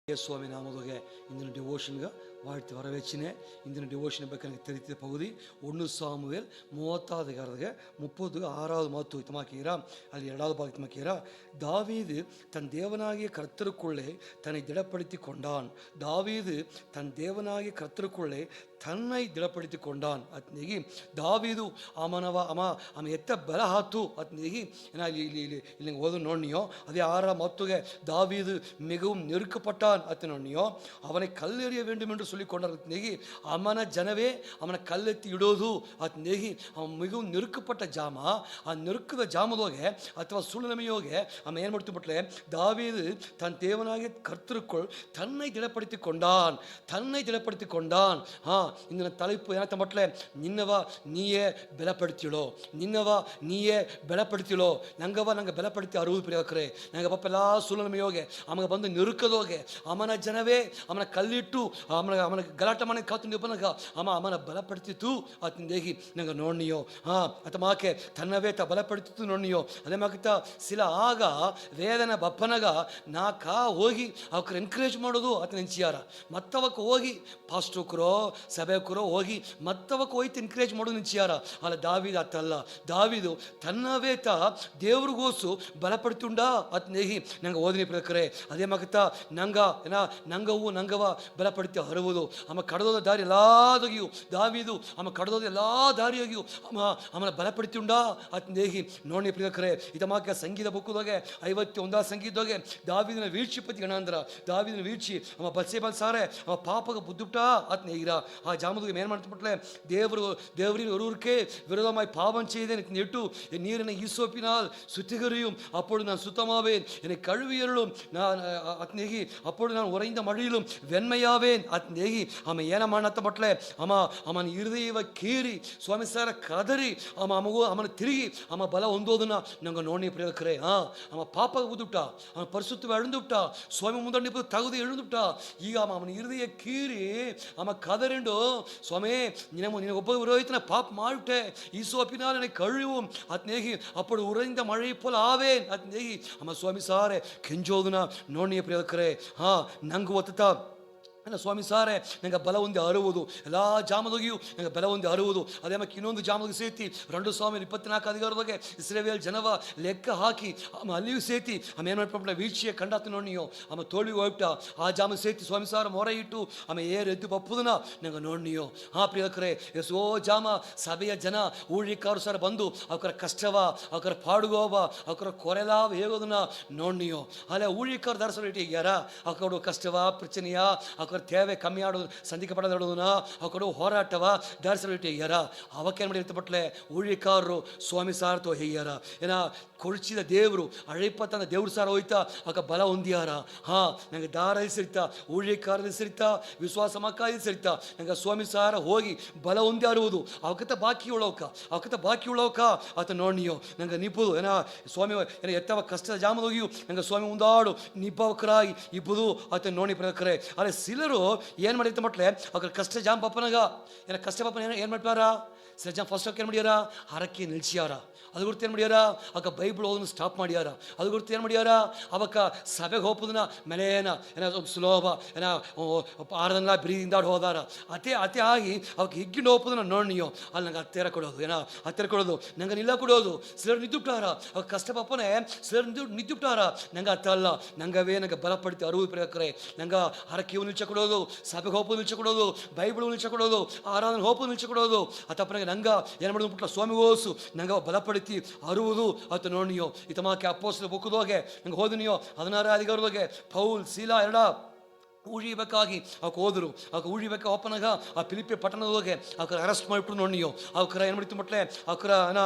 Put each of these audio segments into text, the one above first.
ಸ್ವಾಮಿ ನಾಮದೊಗೆ ಇಂದಿನ ಡಿವೋಷನ್ಗೆ வாழ்த்து வரவேச்சினேன். இந்த டிவோஷனை பற்றி எனக்கு தெரிவித்த பகுதி 1 சாமுவேல் 36 மத்துவமாக்கிறா. அதில் 2வது பாகமாக்கிறா. தாவீது தன் தேவனாகிய கர்த்தருக்குள்ளே தன்னை திடப்படுத்தி கொண்டான். தாவீது தன் தேவனாகிய கர்த்தருக்குள்ளே ತನ್ನೈ ದಿಡಪಡಿಸಿ ಕೊಂಡಾನ್ ಅತ್ನಿಗೆ ದಾವೀದು ಅಮ ಎತ್ತ ಬಲ ಹಾತು ಅತ್ನಿಗೆ ಇಲ್ಲಿ ಓದು ನೋಡ್ನಿಯೋ ಅದೇ 6 மத்துಗೆ தாவீது மிகவும் நெருக்கப்பட்டான் அத்து நோண்ணியோ அவனை கல்லெறிய வேண்டும் என்று சொல்லி கொண்டார் அத்னேகி அவன ಜನವೇ ಅವನ ಕಲ್ಲೆತ್ತಿ ಇಡೋದು ಅತ್ನೇಗಿ ಅವನು ಮಿகவும் ನெருக்கப்பட்ட ಜಾಮ ಆ ನெருக்குದ ಜಾಮದೋಗೆ ಅಥವಾ ಸೂழ்நிலைமையோಗೆ அவன் ಏನು ಮಾಡ್ತು ಬಿಟ್ಲೆ தாவீது தன் தேவனாகிய கர்த்தருக்குள் தன்னை திடப்படுத்தி கொண்டான். இந்த தலைப்பு ஏத்த மட்டல நின்னவா நீயே பலப்படுத்தியோ ನಂಗೆ ಬಲಪಡಿಸಿ 60 ಪ್ರಿಯಕರೇ ನಂಗೆ ಪಪ್ಪೆಲ್ಲ ಸುಲನಮೆಯೋಗೆ ಅಮಗೆ ಬಂದು ನಿರುಕದೋಗೆ ಅವನ ಜನವೇ ಅವನ ಕಲ್ಲಿಟ್ಟು ಅವನ ಗಲಾಟೆ ಮನೆ ಕಾತು ಬನಗ ಅವನ ಬಲಪಡಿಸಿತು ಅತಿಂದೇಗಿ ನಂಗೆ ನೋಡ್ನಿಯೋ ಅತಮಾಕೆ ತನ್ನವೇ ಬಲಪಡಿಸಿತು ನೋಡ್ನಿಯೋ ಅದೇ ಮಾಕಿತ ಸಿಲ ಆಗ ವೇದನ ಬಪ್ಪನಗ ನಾಕ ಹೋಗಿ ಅವಕ್ಕೆ ಎನ್ಕರೇಜ್ ಮಾಡೋದು ಅತ ನೆಂಚಿಯಾರ ಮತ್ತವಕ್ಕೆ ಹೋಗಿ ಪಾಸ್ಟೋಕರೋ ಸಭೆಕರೋ ಹೋಗಿ ಮತ್ತವಕ್ಕೆ ಹೋಯ್ತು ಎನ್ಕರೇಜ್ ಮಾಡೋದು ನೆಂಚಿಯಾರ ಅಲ್ಲ ದಾವೀದು ಅತ್ತಲ್ಲ ದಾವೀದು ತನ್ನವೇ ದೇವ್ರಿಗೋಸು ಬಲಪಡ್ತುಂಡ ಅತ್ ನೇಹಿ ನಂಗೆ ಓದಿನಿ ಪ್ರಕರೆ ಅದೇ ಮಗತ ನಂಗವ ಬಲಪಡ್ತಿ ಹರುವುದು ಅಮ್ಮ ಕಡದೋದ ದಾರಿ ಎಲ್ಲಾದಗಿಯು ದಾವೀದು ಅಮ್ಮ ಕಡದೋದ ಎಲ್ಲಾ ದಾರಿಯಾಗಿಯು ಅಮ್ಮನ ಬಲಪಡ್ತುಂಡ ಅತ್ ನೇಹಿ ನೋಡಿ ಪ್ರಕರೆ ಇದಮಾಕ ಸಂಗೀತ ಬುಕ್ಕದೋಗೆ 51 ಸಂಗೀತದೋಗೆ ದಾವೀದನ ವೀಕ್ಷಿಪತಿ ಗಣಾಂದ್ರ ದಾವೀದನ ವೀಕ್ಷಿ ಅಮ್ಮ ಬಲ್ಸೆ ಬಲ್ಸಾರೆ ಅಮ್ಮ ಪಾಪಗ ಬುದ್ದುಟ ಅತ್ ನೇಹಿರ ಆ ಜಾಮದುಗೆ ಏನ್ ಮಾಡ್ತಿಬಿಟ್ಲೆ தேவரின் ஒருவருக்கே விரோதமாய் பாவம் செய்தேன் நெட்டு என் நீர் என்னை ஈசோப்பினால் சுத்திகரியும் அப்பொழுது நான் சுத்தமாவேன் என்னை கழுவியருளும் நான் அத்நேகி அப்பொழுது நான் உறைந்த மழையிலும் வெண்மையாவேன் அத்நேகி அவன் ஏனமானத்த மட்டல ಅವನ ಹೃದಯವ ಕೀರಿ ಸ್ವಾಮಿ ಸಾರ ಕದರಿ ಅವನ ತಿರುಗಿ ಬಲ ಹೊಂದೋದನ್ನ ನಂಗೆ ನೋಡಿ ಪ್ರೇರಕರೇ ಅವ ಪಾಪ ಉದುಟ ಅವನ ಪರಿಶುದ್ಧ ಎಳುಂದುಬಿಟ್ಟ ಸ್ವಾಮಿ ಮುಂದೆ ನಿಂತು ತಗದು ಎಳುಂದುಬಿಟ್ಟ ಈಗ ಅವನ ಹೃದಯ ಕೀರಿ கதறிண்டு சுவாமி நீ ஒப்ப விரோதித்து நான் பாப் மாவிட்டே ஈசோப்பினால் என்னை கழுவும் அத்நேகி அப்படி உறைந்த மழை போல் ஆவேன் அத்நேகி அம்மா சுவாமி சாரே கெஞ்சோதுனா ನೋಡಿಯ ಪ್ರಿಯಕರೇ ನಂಗೆ ಒತ್ತುತ್ತಾ ಅಲ್ಲ ಸ್ವಾಮಿ ಸಾರೇ ನಂಗೆ ಬಲ ಹೊಂದಿ ಅರುವುದು ಎಲ್ಲ ಜಾಮದೊಗಿಯು ನಂಗೆ ಬಲ ಹೊಂದಿ ಅರುವುದು ಅದೇ ಮಕ್ಕೆ ಇನ್ನೊಂದು ಜಾಮದೊಗೆ ಸೇತಿ 2 ಸಾಮುವೇಲ 24 ಅಧಿಕಾರದೊಗೆ ಇಸ್ರಾಯೇಲ್ ಜನವ ಲೆಕ್ಕ ಹಾಕಿ ಅಲ್ಲಿಯೂ ಸೇತಿ ಏನು ಮಾಡ್ಬಿಟ್ಟ ವೀಕ್ಷೆಯ ಕಂಡಾತು ನೋಡ್ನಿಯೋ ತೋಳಿಗೆ ಹೋಗ್ಬಿಟ್ಟ ಆ ಜಾಮ ಸೇತಿ ಸ್ವಾಮಿ ಸಾರ ಮೊರೆ ಇಟ್ಟು ಏರು ಎದ್ದು ಬಪ್ಪುದನ ನಂಗೆ ನೋಡ್ನಿಯೋ ಪ್ರಿಯಕರೇ ಎಷ್ಟೋ ಜಾಮ ಸಭೆಯ ಜನ ಊಳಿಕಾರು ಸರ ಬಂದು ಅವರ ಕಷ್ಟವ ಅವರ ಪಾಡುಗೋವ ಅವರ ಕೊರೆಲಾವ ಹೇಗೋದನ್ನ ನೋಡ್ನಿಯೋ ಅಲ್ಲೇ ಊಳಿಕಾರು ದಾರಿಸಲು ಇಟ್ಟಿಗ್ಯಾರ ಅವರ ಕಷ್ಟವ ಪ್ರಚನೆಯ ಅವರ தேவை ಕಮ್ಮಿಯಾಡೋದು ಸಂಧಿಕಪಡೋದನ್ನ ಅವಕಡು ಹೋರಾಟವ ದಾರಿಸಲು ಇಟ್ಟಿಗ್ಯಾರ ಅವಕ್ಕೇನು ಮಾಡಿರ್ತಪಟ್ಲೆ ಊಳಿಕಾರರು ಸ್ವಾಮಿ ಸಾರತೋ ಹೇಗ್ಯಾರ ಏನ ಕೊಳಿಸಿದ ದೇವರು ಅழைಪತ್ತಂದ ದೇವ್ರ ಸಾರ ಹೋಯ್ತಾ ಅವಕ ಬಲ ಹೊಂದಿಯಾರ ನಂಗೆ ದಾರ ಸಿರಿತಾ ಊಳಿಕಾರದ ಸಿರಿತಾ ವಿಶ್ವಾಸ ಮಕ್ಕಾದ ಸಿರಿತಾ ನಂಗೆ ಸ್ವಾಮಿ ಸಾರ ಹೋಗಿ ಬಲ ಹೊಂದಿ ಅರುವುದು ಅವಕತ್ತ ಬಾಕಿ ಉಳೋಕ ಆತ ನೋಡ್ನಿಯೋ ನಂಗೆ ನಿಪ್ಪುದು ಏನ ಸ್ವಾಮಿ ಏನ ಎತ್ತವ ಕಷ್ಟದ ಜಾಮದ ಹೋಗಿಯು ನಂಗೆ ಸ್ವಾಮಿ ಮುಂದಾಡು ನಿಬ್ಬವಕರಾಗಿ ಇಬ್ಬುದು ಆತ ನೋಡಿ ಪ್ರಕರೆ ಅಲ್ಲೇ ಸಿಲರು ಏನು ಮಾಡಿರ್ತ ಮಟ್ಲೆ ಅವ್ರ ಕಷ್ಟ ಜಾಮ ಪಪ್ಪನಾಗ ಏನ ಕಷ್ಟ ಪಪ್ಪನ ಏನು ಮಾಡ್ತಾರ ಸಜ್ಜ ಫಸ್ಟ್ ಏನು ಮಾಡ್ಯಾರ ಹರಕೆ ನಿಲ್ಸಿಯಾರ ಅದು ಗುರ್ತು ಏನು ಮಾಡ್ಯಾರ ಅವಕ್ಕ ಬೈಬಲ್ ಓದನ್ನು ಸ್ಟಾಪ್ ಮಾಡ್ಯಾರ ಅದು ಗುರ್ತು ಏನು ಮಾಡ್ಯಾರ ಅವಕ್ಕ ಸಭೆಗೆ ಹೋಗೋದನ್ನ ಮೆಲೇನ ಏನ ಸುಲಭ ಏನ ಆರದನ್ನ ಬ್ರೀದಿಂದಾಡು ಹೋದಾರ ಅತಿ ಆಗಿ ಅವಕ್ಕೆ ಹಿಗ್ಗಿಂಡು ಹೋಗೋದನ್ನ ನೋಡ್ನಿಯೋ ಅಲ್ಲಿ ನಂಗೆ ಹತ್ತಿರ ಕೊಡೋದು ನಂಗೆ ನಿಲ್ಲ ಕೊಡೋದು ಸಿಲರು ನಿದ್ದುಬಿಟ್ಟಾರ ಅವಾಗ ಕಷ್ಟ ಪಪ್ಪನೇ ಸಿಲರು ನಿದ್ದುಬಿಟ್ಟಾರ ನಂಗೆ ಅತ್ತ ಅಲ್ಲ ನಂಗೆ ಬಲಪಡ್ತಿ 60 ಪ್ರಿಯಕರೇ ನಂಗೆ ಹರಕೆಯು ನಿಲ್ಚಕೊಡೋದು ಸಭೆಗೆ ಹೋಗೋದು ನಿಲ್ಚಕೊಡೋದು ಬೈಬಲ್ ನಿಲ್ಚಕೊಡೋದು ಆರಾಧನೆ ಹೋಗೋದು ನಿಲ್ಚಕೊಡೋದು ಅತ್ತಪ್ಪನಾಗ ನಂಗೆ ಏನು ಮಾಡೋದು ಬಿಟ್ಟ ಸ್ವಾಮಿಗೋಸು ನಂಗೆ ಬಲಪಡಿ ಅರುವುದು ಆತ ನೋಡ್ನಿಯೋ ಇತಮಾಕೆ ಅಪ್ಪೋಸ್ತಲ ಬುಕ್ಕದೋಗೆ ನಂಗೆ ಹೋದನಿಯೋ 16 ಅಧಿಕಾರದೋಗೆ ಪೌಲ್ ಸೀಲಾ ಉಳಿಬೇಕಾಗಿ ಅವಕ್ಕೆ ಹೋದರು ಅವಕ್ಕೆ ಉಳಿಬೇಕ ಒಪ್ಪನಾಗ ಆ ಫಿಲಿಪ್ಪಿ ಪಟ್ಟಣದೊಳಗೆ ಅವರ ಅರೆಸ್ಟ್ ಮಾಡಿಬಿಟ್ಟು ನೋಡ್ನಿಯೋ ಅವರ ಏನು ಮಾಡಿತ್ತು ಮಟ್ಲೆ ಅವರ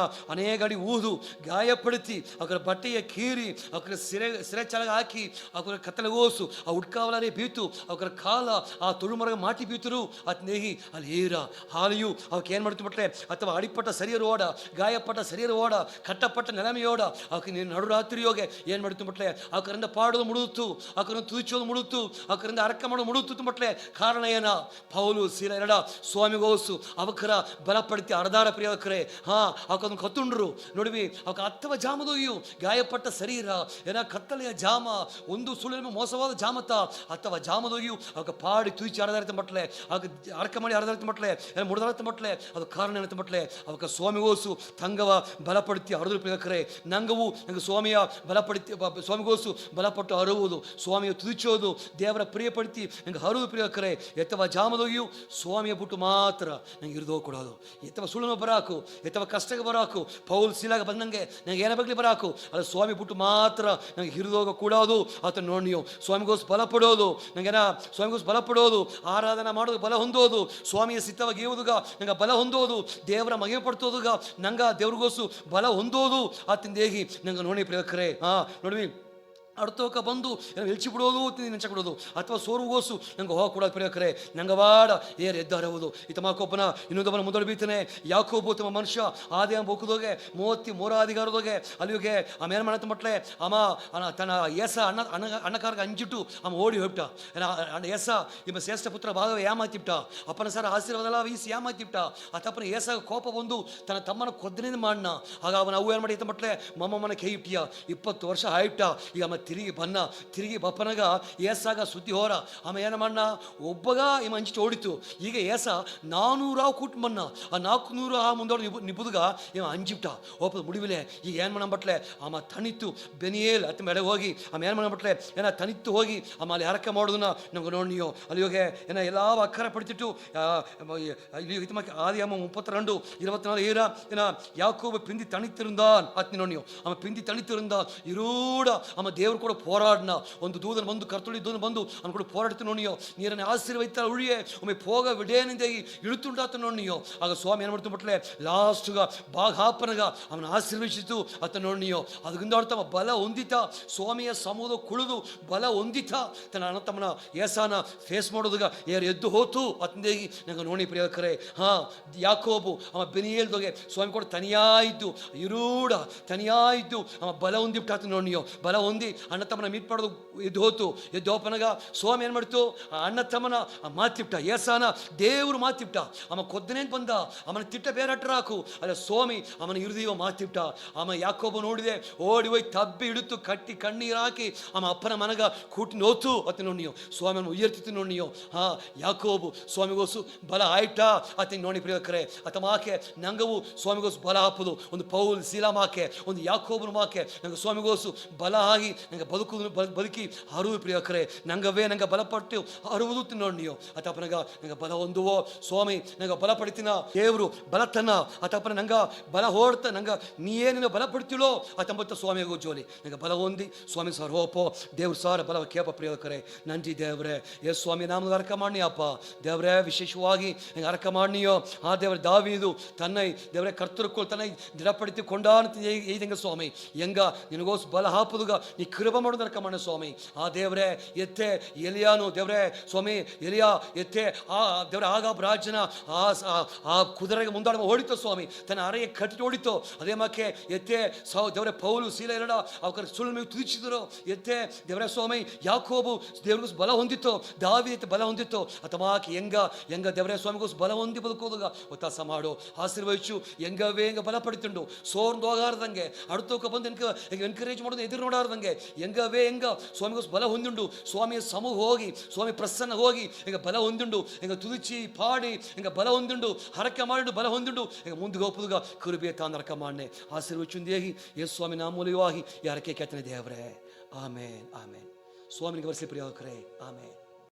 ಅನೇಕ ಅಡಿ ಊದು ಗಾಯಪಡಿಸಿ ಅವರ ಬಟ್ಟೆಯ ಕೀರಿ ಅವರ ಸಿರೆ ಚಳಗ ಹಾಕಿ ಅವರ ಕತ್ತಲೆಗೋಸು ಆ ಉಡ್ಕಾವಲಾರೆ ಬೀತು ಅವರ ಕಾಲ ಆ ತುಳುಮರಗ ಮಾಟಿ ಬೀತರು ಅತ್ ನೇಹಿ ಅಲ್ಲಿ ಏರ ಹಾಲಿಯು ಅವಕ್ಕೆ ಏನು ಮಾಡಿತ್ತು ಮಟ್ಲೆ ಅಥವಾ ಅಡಿಪಟ್ಟ ಸರಿಯರ ಓಡ ಗಾಯಪಟ್ಟ ಸರಿಯರ ಓಡ ಕಟ್ಟಪಟ್ಟ ನೆಲಮೆಯೋಡ ಅವಕ್ಕೆ ನಡು ರಾತ್ರಿಯೋಗೆ ಏನು ಮಾಡಿತ್ತು ಮಟ್ಲೆ ಅವರಿಂದ ಪಾಡೋದು ಮುಡುತ್ತು ಅವರನ್ನು ತುದಿಚೋದು ಮುಡುತ್ತು ಅವರಿಂದ ಅರಕ ಮಾಡೋ ಮುಡುತ್ತು ಮಟ್ಲೆ ಕಾರಣ ಏನ ಪೌಲು ಸೀಲ ಎರಡ ಸ್ವಾಮಿಗೋಸು ಅವಕರ ಬಲಪಡಿತಿ ಅರ್ಧಾರ ಪ್ರಿಯಕರೇ ಅವಕದನ್ನು ಕತ್ತುಂಡ್ರು ನೋಡಿವಿ ಅವಕ ಹತ್ತವ ಜಾಮದೊಯ್ಯು ಗಾಯಪಟ್ಟ ಶರೀರ ಏನ ಕತ್ತಲೆಯ ಜಾಮ ಒಂದು ಸುಳ್ಳು ಮೋಸವಾದ ಜಾಮತ ಅಥವಾ ಜಾಮದೊಯ್ಯು ಅವಕ ಪಾಡಿ ತುಯಿಚಿ ಅರ್ಧಾರಿತ ಮಟ್ಲೆ ಅವಕ ಅರಕ ಮಾಡಿ ಅರ್ಧಾರಿತ ಮಟ್ಲೆ ಮುಡ್ದಾರಿತ ಮಟ್ಲೆ ಅದು ಕಾರಣ ಏನಂತ ಮಟ್ಲೆ ಅವಕ ಸ್ವಾಮಿಗೋಸು ತಂಗವ ಬಲಪಡಿತಿ ಅರದು ಪ್ರಿಯಕರೇ ನಂಗವು ನಂಗೆ ಸ್ವಾಮಿಯ ಬಲಪಡಿತಿ ಸ್ವಾಮಿಗೋಸು ಬಲಪಟ್ಟು ಅರುವುದು ಸ್ವಾಮಿಯ ತುದಿಚೋದು ದೇವರ ಪ್ರಿಯಪಡಿತಿ ನಂಗೆ ಹರುವುದು ಪ್ರಿಯಕರೇ ಎತ್ತವ ಜಾಮದೊಯ್ಯು ಸ್ವಾಮಿಯ ಬಿಟ್ಟು ಮಾತ್ರ ನಂಗೆ ಇರಿದೋ ಕೊಡೋದು ಎತ್ತವ ಸುಳ್ಳು ಬರಾಕು ಎತ್ತವ ಕಷ್ಟಕ್ಕೆ ಬರಾಕು ಪೌಲ್ ಸೀಲಾಗ ಬಂದಂಗೆ ನಂಗೆ ಏನ ಬಗ್ಗೆ ಬರಾಕು ಅದು ಸ್ವಾಮಿ ಬಿಟ್ಟು ಮಾತ್ರ ನಂಗೆ ಹಿರಿದೋಗ ಕೂಡೋದು ಆತ ನೋಡಿ ನೀವು ಸ್ವಾಮಿಗೋಸ್ ಬಲ ಪಡೋದು ನಂಗೇನ ಸ್ವಾಮಿಗೋಸ್ ಬಲ ಪಡೋದು ಆರಾಧನಾ ಮಾಡೋದು ಬಲ ಹೊಂದೋದು ಸ್ವಾಮಿಯ ಸಿದ್ಧವಾಗಿ ಇವುದುಗ ನಂಗೆ ಬಲ ಹೊಂದೋದು ದೇವರ ಮಹಿಮೆ ಪಡ್ತೋದುಗ ನಂಗ ದೇವ್ರಿಗೋಸು ಬಲ ಹೊಂದೋದು ಆತಿಂದ ಹೇಗಿ ನಂಗೆ ನೋಡಿ ಪ್ರಿಯಕರೇ ನೋಡ್ವಿ ಅಡ್ತೋಕ ಬಂದು ಎಲ್ಚಿ ಬಿಡೋದು ನೆಂಚ ಕೊಡೋದು ಅಥವಾ ಸೋರುಗೋಸು ನಂಗೆ ಹೋಗಿ ಕೊಡೋದು ಪ್ರಿಯಕರೇ ನಂಗೆ ಬಾಡ ಏರ್ ಎದ್ದಾರವುದು ಇತಮಾಕೊಬ್ಬನ ಇನ್ನೊಂದೊಬ್ಬನ ಮುಂದೊಡೆ ಬೀತಾನೆ ಯಾಕೋಬು ತಮ್ಮ ಮನುಷ್ಯ ಆದೇ ಬೊಕ್ಕದೋಗೆ 33 ಅಧಿಕಾರದೋಗೆ ಅಲ್ಲಿಗೆ ಆಮೇಲೆ ಮಾಡತ್ತ ಮಟ್ಲೆ ತನ್ನ ಏಸ ಅಣ್ಣಕಾರ್ಗೆ ಅಂಜಿಟ್ಟು ಓಡಿ ಹೋಗ್ಬಿಟ್ಟ ಏಸ ನಿಮ್ಮ ಶ್ರೇಷ್ಠ ಪುತ್ರ ಭಾಗವೇ ಯಾಮಾತಿಬಿಟ್ಟ ಅಪ್ಪನ ಸರ ಆಶೀರ್ವಾದ ವೀಸಿ ಯಾಮಾತಿಬಿಟ್ಟ ಅತ್ತಪ್ಪನ ಏಸಾಗ ಕೋಪ ಬಂದು ತನ್ನ ತಮ್ಮನ ಕೊದ್ದನಿಂದ ಮಾಡಣ ಆಗ ಅವನ ಅವು ಏನು ಮಾಡಿ ಮಟ್ಲೆ ಮಮ್ಮಮ್ಮನ ಕೈ ಇಟ್ಟಿಯ 20 ವರ್ಷ ಆಯ್ಬಿಟ್ಟ ಈಗ ತಿರುಗಿ ಬಪ್ಪನಾಗ ಏಸಾಗ ಸುದ್ದಿ ಹೋರ ಏನು ಮಣ್ಣ ಒಬ್ಬಗ ಅಂಚಿಟ್ಟು ಓಡಿತು ಈಗ ಏಸ 400 ಕೂಟ್ಮಣ್ಣ ಆ 400 ಮುಂದೋಡು ನಿಬುದುಗ ಅಂಜಿಬಿಟ್ಟ ಒಪ್ಪದ ಮುಡಿವಿಲೆ ಈಗ ಏನು ಮಾಡ ಬಟ್ಲೆ ತಣಿತ್ತು ಬೆನಿಯೇಲ್ ಅತ್ತ ಮೇಡೆ ಹೋಗಿ ಏನು ಮಾಡ ಬಟ್ಲೆ ತಣಿತ್ತು ಹೋಗಿ ಅಲ್ಲಿ ಹರಕೆ ಮಾಡೋದನ್ನ ನಮ್ಗೆ ನೋಡಿ ನೀವು ಅಲ್ಲಿ ಹೋಗಿ ಎಲ್ಲ ಅಕ್ಕರ ಪಡಿತಿಟ್ಟು ಆದಿ 32 24 ಯಾಕೋಬ ಪಿಂದಿ ತಣಿತಿರುಂದಾನ್ ಅತ್ನಿ ನೋಡಿ ನೀವು ಪಿಂದಿ ತಣಿತಿರುಂದ ಇರೂಡ ದೇವ್ರು ಕೂಡ போராடினா ಒಂದು ದೂದನ ಬಂದು ಕರ್ತುಳಿ ದೂದನ ಬಂದು ಅವನು ಕೂಡ ಪೋರಾಡ್ತು ನೋಡಿಯೋ ನೀರನ್ನು ಆಶೀರ್ವದಿತ ಉಳಿಯೇ ಒಮ್ಮೆ ಹೋಗ ವಿಡೇನಿಂದಾಗಿ ಇಳುತ್ತುಂಟಾತು ನೋಡಿಯೋ ಆಗ ಸ್ವಾಮಿ ಏನು ಮಾಡ್ತು ಬಿಟ್ಲೆ ಲಾಸ್ಟ್ಗ ಬಾಗ ಹಾಪನಗ ಅವನ ಆಶೀರ್ವದಿಸಿತು ಅತ್ತ ನೋಡಿಯೋ ಅದರಿಂದ ತಮ್ಮ ಬಲ ಹೊಂದಿತ ಸ್ವಾಮಿಯ ಸಮೂಹ ಕುಳಿದು ಬಲ ಹೊಂದಿತ ತನ್ನ ಅಣ್ಣತಮ್ಮನ ಏಸಾನ ಫೇಸ್ ಮಾಡೋದಾಗ ಎದ್ದು ಹೋತು ಅತ್ತಂದೇಗಿ ನಂಗೆ ನೋಡಿ ಪ್ರಿಯಕರೇ ಯಾಕೋಬು ಬೆನಿಯೇಲ್ದೋಗೆ ಸ್ವಾಮಿ ಕೂಡ ತನಿಯಾಯಿತು ಇರೂಡ ತನಿಯಾಯಿತು ಬಲ ಹೊಂದಿಬಿಟ್ಟಾತು ನೋಡಿಯೋ ಬಲ ಹೊಂದಿ ಅಣ್ಣ ತಮ್ಮನ ಮೀಟ್ ಮಾಡೋದು ಎದ್ದು ಹೋತು ಎದ್ದು ಹೋಪನಾಗ ಸ್ವಾಮಿ ಏನು ಮಾಡ್ತು ಅಣ್ಣ ತಮ್ಮನ ಮಾತಿಬಿಟ್ಟ ಏಸಾನ ದೇವರು ಮಾತಿಬಿಟ್ಟ ಕೊದ್ದನೇನು ಬಂದ ಅವನ ತಿಟ್ಟ ಬೇರಟ್ರಾಕು ಅಲ್ಲ ಸ್ವಾಮಿ ಅವನ ಹೃದಯ ಮಾತಿಬಿಟ್ಟ ಯಾಕೋಬ ನೋಡಿದೆ ಓಡಿ ಹೋಯ್ ತಬ್ಬಿ ಹಿಡಿತು ಕಟ್ಟಿ ಕಣ್ಣೀರು ಹಾಕಿ ಅಪ್ಪನ ಮನಗ ಕೂಟಿ ನೋತು ಅತ್ತ ನೋಡಿ ನೀವು ಸ್ವಾಮಿಯನ್ನು ಉಯರ್ತಿತ್ತು ನೋಡಿ ನೀವು ಯಾಕೋಬು ಸ್ವಾಮಿಗೋಸು ಬಲ ಆಯ್ತಾ ಅತ್ತ ನೋಡಿ ಪ್ರಿಯಕರೇ ಅತ ಮಾಕೆ ನಂಗವು ಸ್ವಾಮಿಗೋಸು ಬಲ ಹಾಪುದು ಒಂದು ಪೌಲ್ ಶೀಲಾ ಮಾಕೆ ಒಂದು ಯಾಕೋಬನ ಮಾಕೆ ನಂಗೆ ಸ್ವಾಮಿಗೋಸು ಬಲ ಆಗಿ ನಂಗೆ ಬದುಕಿ ಹರುವುದು ಪ್ರಿಯಕರೇ ನಂಗೆ ಬಲಪಟ್ಟು ಹರುವುದು ನೋಡಿ ನೀವು ಅತಪ್ಪನಗ ನಂಗೆ ಬಲ ಹೊಂದುವೋ ಸ್ವಾಮಿ ನಂಗೆ ಬಲ ಪಡಿತೀನ ದೇವರು ಬಲತನ ಅತಪ್ಪನ ನಂಗೆ ಬಲ ಹೊಡ್ತ ನಂಗೆ ನೀ ಏನೇನು ಬಲ ಪಡ್ತೀಳೋ ಅತಂಬತ್ತ ಸ್ವಾಮಿಗೂ ಜೋಲಿ ನಂಗೆ ಬಲ ಹೊಂದಿ ಸ್ವಾಮಿ ಸರ್ ಹೋಪೋ ದೇವ್ರು ಸಾರ ಬಲ ಕೇಪ ಪ್ರಿಯಕರೇ ನಂಜಿ ದೇವ್ರೆ ಸ್ವಾಮಿ ನಾಮದ ಅರ್ಕ ಮಾಡಿ ಅಪ್ಪ ದೇವ್ರೇ ವಿಶೇಷವಾಗಿ ನಂಗೆ ಅರ್ಕ ಮಾಡಿಯೋ ದೇವ್ರ ದಾವೀದು ತನ್ನೈ ದೇವ್ರೆ ಕರ್ತೃಕ್ಕೊಳ್ ತನ್ನೈ ದೃಢಪಡಿತು ಕೊಂಡಾನ ಏದಂಗ ಸ್ವಾಮಿ ಹೆಂಗ ನಿನಗೋಸ್ ಬಲ ಹಾಪುದುಗ ನೀ ಕೃಪ ಮಾಡೋದು ಅರ್ಕ ಮಾಡ ಸ್ವಾಮಿ ದೇವ್ರೆ ಎತ್ತೆ ಎಲಿಯಾನು ದೇವ್ರೆ ಸ್ವಾಮಿ ಎಲಿಯಾ ಎತ್ತೆ ದೇವ್ರೆ ಆಗ ರಾಜನ ಕುದುರೆಗೆ ಮುಂದಾಡುವ ಓಡಿತು ಸ್ವಾಮಿ ತನ್ನ ಅರೆಗೆ ಕಟ್ಟಿ ಓಡಿತು ಅದೇ ಮಕ್ಕೆ ಎತ್ತೆ ದೇವ್ರೆ ಪೌಲು ಶೀಲ ಎರಡ ಅವರ ಸುಳ್ಳು ತುದಿಸಿದರು ಎತ್ತೆ ದೇವರ ಸ್ವಾಮಿ ಯಾಕೋಬು ದೇವ್ರಿಗೂ ಬಲ ಹೊಂದಿತ್ತು ದಾವೀದ ಬಲ ಹೊಂದಿತ್ತು ಅಥವಾ ಹೆಂಗ ದೇವರ ಸ್ವಾಮಿಗೂ ಬಲ ಹೊಂದಿ ಬದುಕೋದಾಗ ಒತ್ತಾಸ ಮಾಡು ಆಶೀರ್ವದಿಸು ಹೆಂಗ ಬಲ ಪಡಿತುಂಡು ಸೋರ್ದು ಹೋಗಾರ್ದಂಗೆ ಅಡ್ತೋಕ ಬಂದು ಎನ್ಕರೇಜ್ ಮಾಡೋದು ಎದುರು ನೋಡಾರ್ದಂಗೆ ಹೆಂಗ ಸ್ವಾಮಿಗೂ ಬಲ ಹೊಂದುಂಡು ಸ್ವಾಮಿಯ ಸಮೂಹ ಹೋಗಿ ಸ್ವಾಮಿ ಪ್ರಸನ್ನ ಹೋಗಿ ಬಲ ಹೊಂದುಂಡು ತುದಿಚಿ ಪಾಡಿ ಬಲ ಹೊಂದುಂಡು ಹರಕೆ ಮಾಡಿ ಬಲ ಹೊಂದುಂಡು ಮುಂದೆ ಹೋಗುವಾಗ ಕರುಬೇ ತಾಂದರಕ ಮಾಡ್ನೆ ಆಶೀರ್ವಚುಂದೇಗಿ ಯೇಸು ಸ್ವಾಮಿ ನಾಮೂಲ್ಯವಾಗಿ ಯಾರಕ್ಕೆ ಕೇತನೆ ದೇವರೇ ಆಮೇನ್ ಆಮೇನ್ ಸ್ವಾಮಿಗೆ ವರ್ಷಿ ಪ್ರಿಯಕರೇ ಆಮೇನ್.